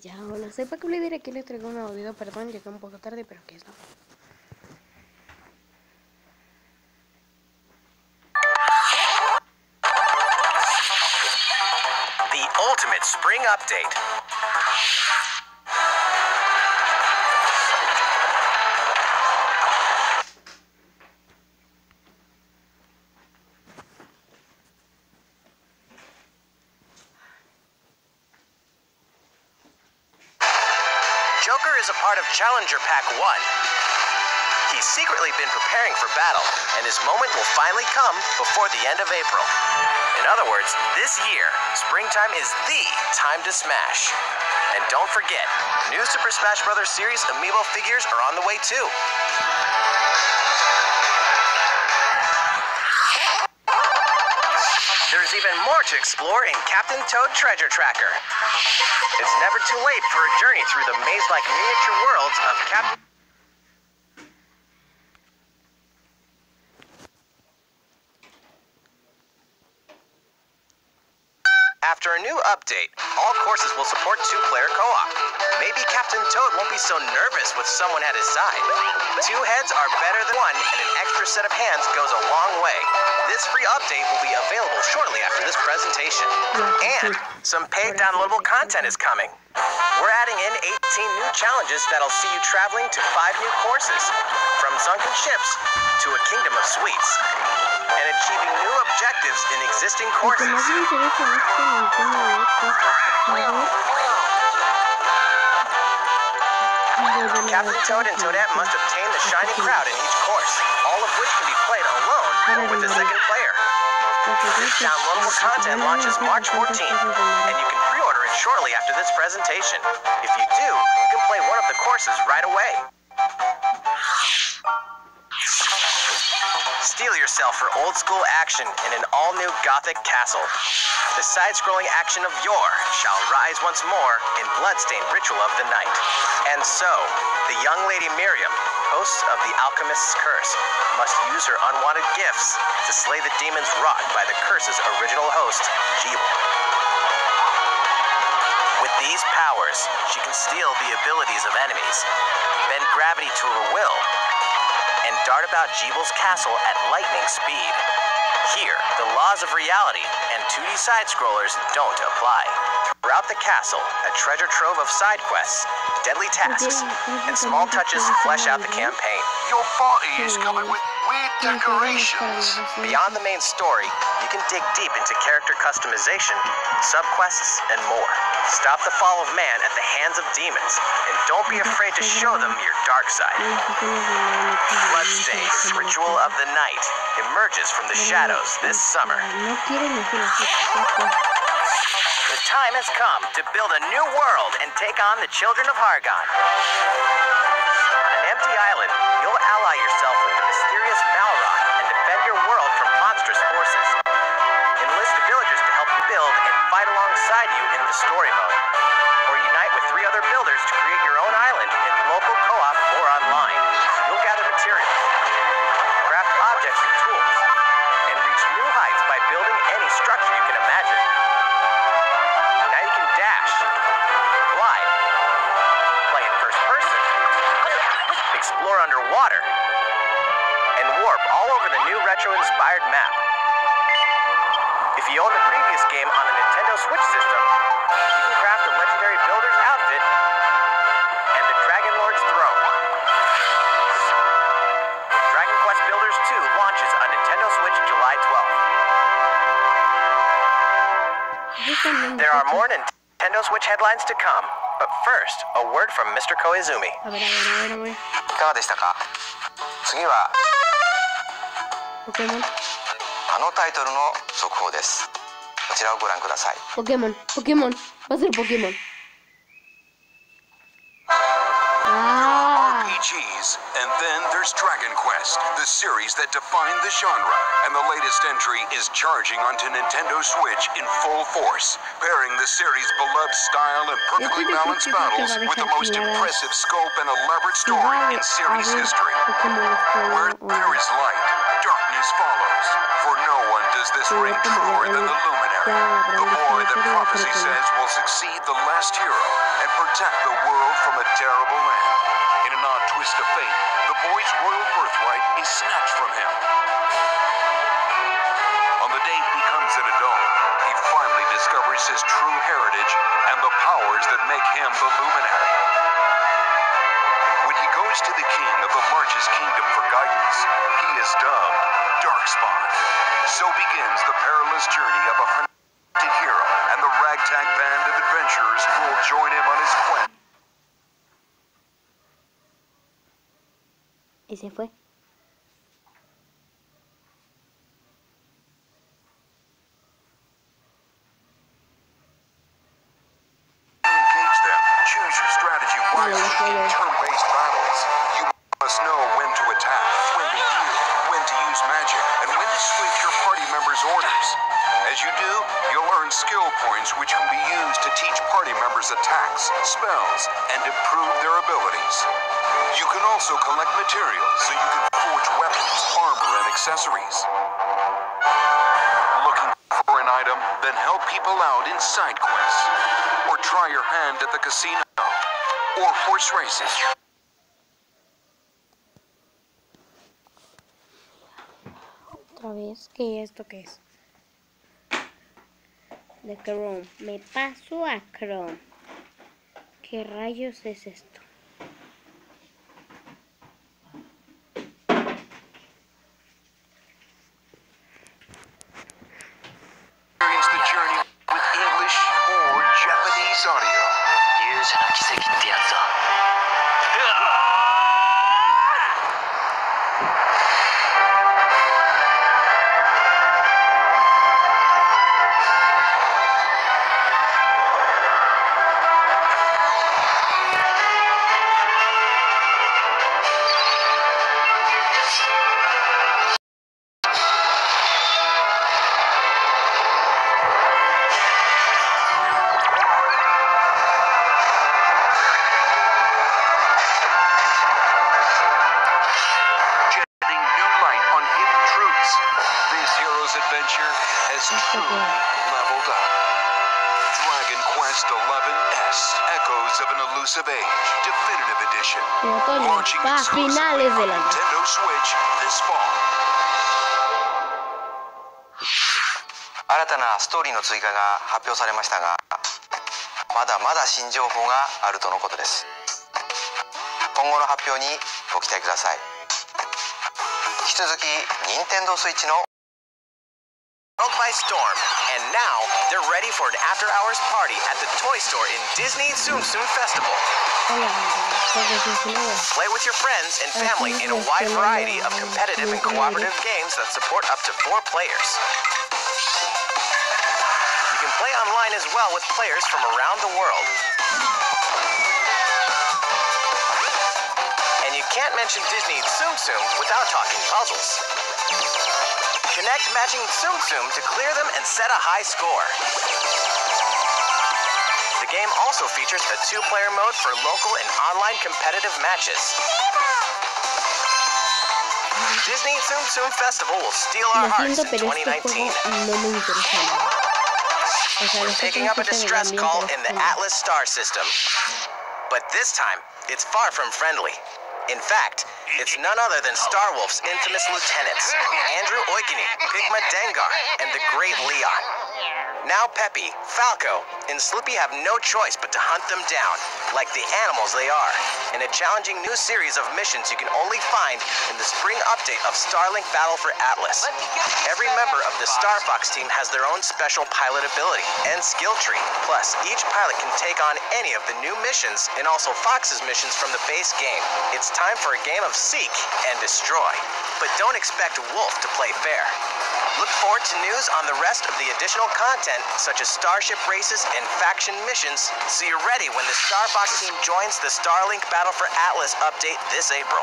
Ya, hola, soy Paco Líder, aquí les traigo un nuevo video, perdón, llegué un poco tarde, pero aquí está. The ultimate spring update. Joker is a part of Challenger Pack 1. He's secretly been preparing for battle, and his moment will finally come before the end of April. In other words, this year, springtime is the time to smash. And don't forget, new Super Smash Bros. Series amiibo figures are on the way too. There's even more to explore in Captain Toad Treasure Tracker. It's never too late for a journey through the maze-like miniature worlds of Captain... After a new update, all courses will support 2-player co-op. Maybe Captain Toad won't be so nervous with someone at his side. 2 heads are better than 1, and an extra set of hands goes a long way. This free update will be available shortly after this presentation. And some paid downloadable content is coming. We're adding in 18 new challenges that'll see you traveling to 5 new courses, from sunken ships to a kingdom of sweets, and achieving new objectives in existing courses. Captain Toad and Toadette must obtain the shiny crowd in each course, all of which can be played alone or with a second player. This downloadable content launches March 14th, and you can pre-order it shortly after this presentation. If you do, you can play one of the courses right away. Steel yourself for old-school action in an all-new Gothic castle. The side-scrolling action of yore shall rise once more in bloodstained ritual of the night. And so, the young lady Miriam, host of the Alchemist's Curse, must use her unwanted gifts to slay the demons wrought by the curse's original host, Jeeble. With these powers, she can steal the abilities of enemies, bend gravity to her will, and dart about Jeeble's castle at lightning speed. Here, the laws of reality and 2D side-scrollers don't apply. Throughout the castle, a treasure trove of side quests, deadly tasks, and small touches flesh out the campaign. Your party is coming with weird decorations. Beyond the main story, you can dig deep into character customization, subquests, and more. Stop the fall of man at the hands of demons, and don't be afraid to show them your dark side. Bloodstained Ritual of the Night emerges from the shadows this summer. The time has come to build a new world and take on the children of Hargon. On an empty island, you'll ally yourself with the mysterious Malrock and defend your world from monstrous forces. Enlist the villagers to help you build and fight alongside you in the story mode. Or unite with 3 other builders to create your own island in local co-op or online. You'll gather materials, craft objects and tools, and reach new heights by building any structure you can imagine. Now you can dash, glide, play in first person, explore underwater, and warp all over the new retro-inspired map. If you own the previous game on the Nintendo Switch system, you can craft a legendary builder's outfit and the Dragon Lord's throne. Dragon Quest Builders 2 launches on Nintendo Switch July 12th. There are more Nintendo Switch headlines to come, but first, a word from Mr. Koizumi. いかがでしたか？次はポケモンあのタイトルの速報です。こちらをご覧ください。ポケモンva a ser Pokémon. RPGs, and then there's Dragon Quest, the series that defined the genre, and the latest entry is charging onto Nintendo Switch in full force, pairing the series' beloved style and perfectly balanced battles with the most impressive scope and elaborate story in series history. Where there is light, darkness follows, for no one does this ring truer than the Luminary. The boy that prophecy says will succeed the last hero and protect the world from a terrible land. In an odd twist of fate, the boy's royal birthright is snatched from him. On the day he becomes an adult, he finally discovers his true heritage and the powers that make him the luminary. When he goes to the king of the largest kingdom for guidance, he is dubbed Darkspawn. So begins the perilous journey of a hunted hero and the ragtag band of adventurers who will join him on his quest. Y se fue. Engage them. Choose your strategy wisely in turn-based battles. You must know when to attack, when to heal, when to use magic, and when to switch your party members' orders. As you do, you'll earn skill points which can be used to teach party members attacks, spells, and improve their abilities. You can also collect materials so you can forge weapons, armor, and accessories. Looking for an item? Then help people out in side quests. Or try your hand at the casino. Or horse races. Otra vez, ¿qué es esto que es? De Chrome. Me paso a Chrome. ¿Qué rayos es esto? Experience the journey with English or Japanese audio. 勇者の奇跡ってやつだ。 Adventure has truly leveled up. Dragon Quest XI's Echoes of an Elusive Age Definitive Edition. Launching exclusively on Nintendo Switch this fall. 新たなストーリーの追加が発表されましたが、まだまだ新情報があるとのことです。今後の発表にご期待ください。引き続き任天堂スイッチの World by storm, and now they're ready for an after-hours party at the toy store in Disney Tsum Tsum Festival. Play with your friends and family in a wide variety of competitive and cooperative games that support up to 4 players. You can play online as well with players from around the world. And you can't mention Disney Tsum Tsum without talking puzzles. Connect matching Tsum Tsum to clear them and set a high score. The game also features a 2-player mode for local and online competitive matches. Disney Tsum Tsum Festival will steal our hearts in 2019. We're picking up a distress call in the Atlas star system. But this time, it's far from friendly. In fact, it's none other than Starwolf's infamous lieutenants, Andrew Oikini, Pigma Dengar, and the Great Leon. Now Peppy, Falco, and Slippy have no choice but to hunt them down, like the animals they are, in a challenging new series of missions you can only find in the spring update of Starlink Battle for Atlas. Every member of the Star Fox team has their own special pilot ability and skill tree. Plus, each pilot can take on any of the new missions and also Fox's missions from the base game. It's time for a game of seek and destroy. But don't expect Wolf to play fair. Look forward to news on the rest of the additional content, such as starship races and faction missions, so you're ready when the Star Fox team joins the Starlink Battle for Atlas update this April.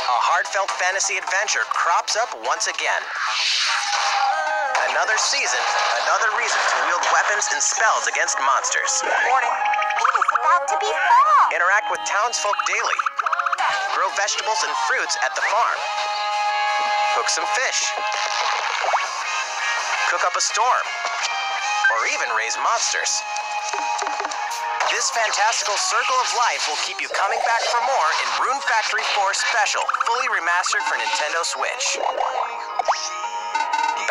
A heartfelt fantasy adventure crops up once again. Another season, another reason to wield weapons and spells against monsters. Warning, it is about to be fall. Interact with townsfolk daily. Grow vegetables and fruits at the farm. cook some fish, cook up a storm, or even raise monsters. This fantastical circle of life will keep you coming back for more in Rune Factory 4 Special, fully remastered for Nintendo Switch.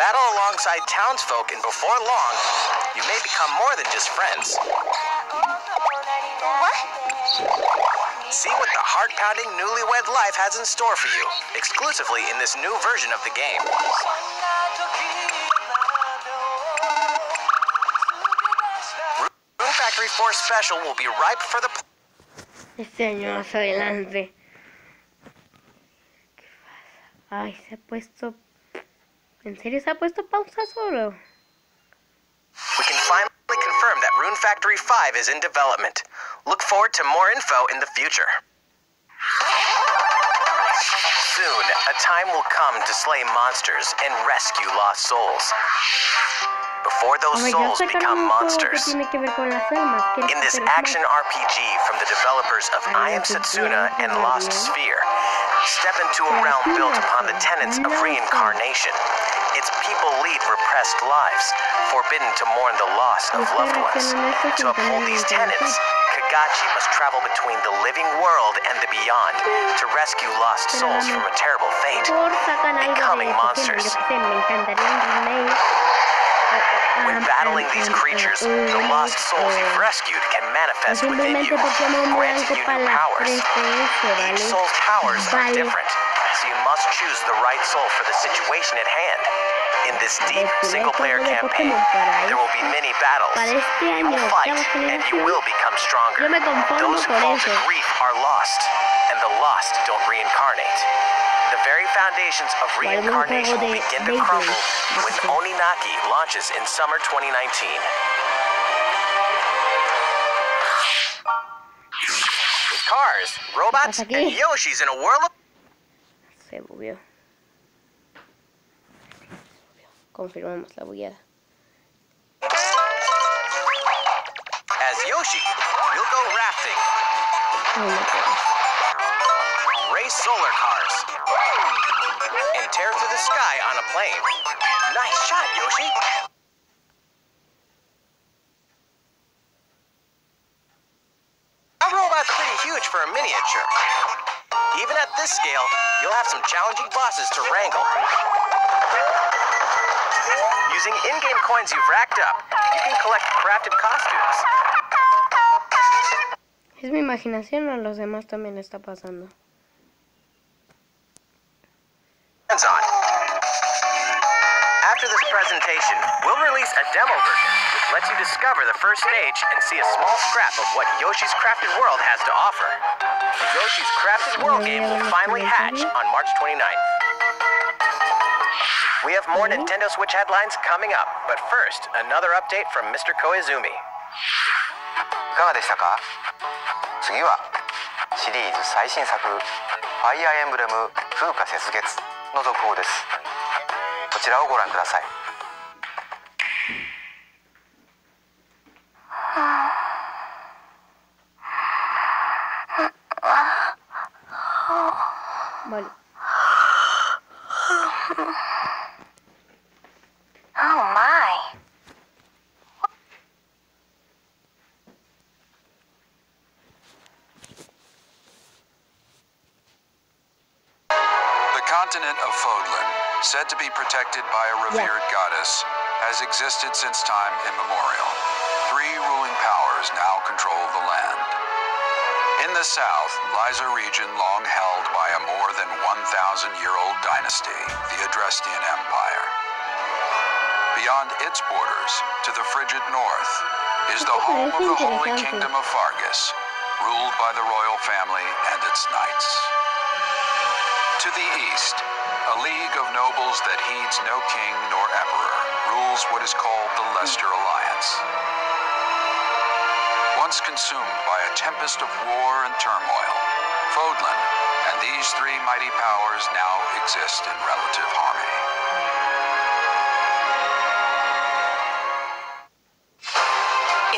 Battle alongside townsfolk, and before long, you may become more than just friends. What? See what the heart-pounding newlywed life has in store for you, exclusively in this new version of the game. Rune Factory 4 Special will be ripe for the... Este año más adelante. ¿Qué pasa? Ay, se ha puesto... ¿En serio se ha puesto pausa solo? We can finally confirm that Rune Factory 5 is in development. Look forward to more info in the future. Soon, a time will come to slay monsters and rescue lost souls. Before those souls become monsters. In this action RPG from the developers of I Am Setsuna and Lost Sphere, step into a realm built upon the tenets of reincarnation. Its people lead repressed lives, forbidden to mourn the loss of loved ones. To uphold these tenets, Kagachi must travel between the living world and the beyond to rescue lost souls from a terrible fate, becoming monsters. When battling these creatures, the lost souls you've rescued can manifest within you, granting you new powers. Each soul's powers are different, so you must choose the right soul for the situation at hand. In this deep, single-player campaign, there will be many battles. You will fight, and you will become stronger. Those who fall to grief are lost, and the lost don't reincarnate. The very foundations of reincarnation will begin to crumble when Oninaki launches in summer 2019. With cars, robots, and Yoshis in a world of... Se bugueó. Confirmamos la bugueada. As Yoshi, you'll go rafting, race solar cars, and tear through the sky on a plane. Nice shot, Yoshi! Our robot's pretty huge for a miniature. Even at this scale, you'll have some challenging bosses to wrangle. Using in-game coins you've racked up, you can collect crafted costumes. ¿Es mi imaginación o a los demás también está pasando? Hands on. After this presentation, we'll release a demo version which lets you discover the first stage and see a small scrap of what Yoshi's Crafted World has to offer. The Yoshi's Crafted World game will finally hatch on March 29th. We have more Nintendo Switch headlines coming up, but first, another update from Mr. Koizumi. いかがでしたか？次はシリーズ最新作「ファイアーエンブレム風化雪月」の続報です。こちらをご覧ください。Vale. Oh my. The continent of Fodlan, said to be protected by a revered goddess, has existed since time immemorial. 3 ruling powers now control the land. In the south lies a region long held by a more than 1,000-year-old dynasty, the Adrestian Empire. Beyond its borders, to the frigid north, is the home of the Holy Kingdom of Fargus, ruled by the royal family and its knights. To the east, a league of nobles that heeds no king nor emperor rules what is called the Leicester Alliance. Once consumed by a tempest of war and turmoil, Fodlan and these 3 mighty powers now exist in relative harmony.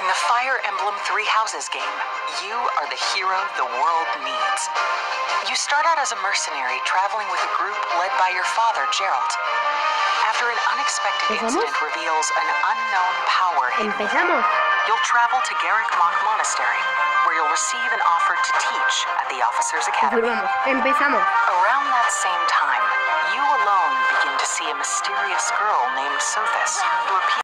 In the the Fire Emblem Three Houses game, you are the hero the world needs. You start out as a mercenary traveling with a group led by your father, Geralt. After an unexpected incident reveals an unknown power hidden within, you'll travel to Garrick Mach Monastery, where you'll receive an offer to teach at the Officers Academy. Around that same time, you alone begin to see a mysterious girl named Sothis, who appears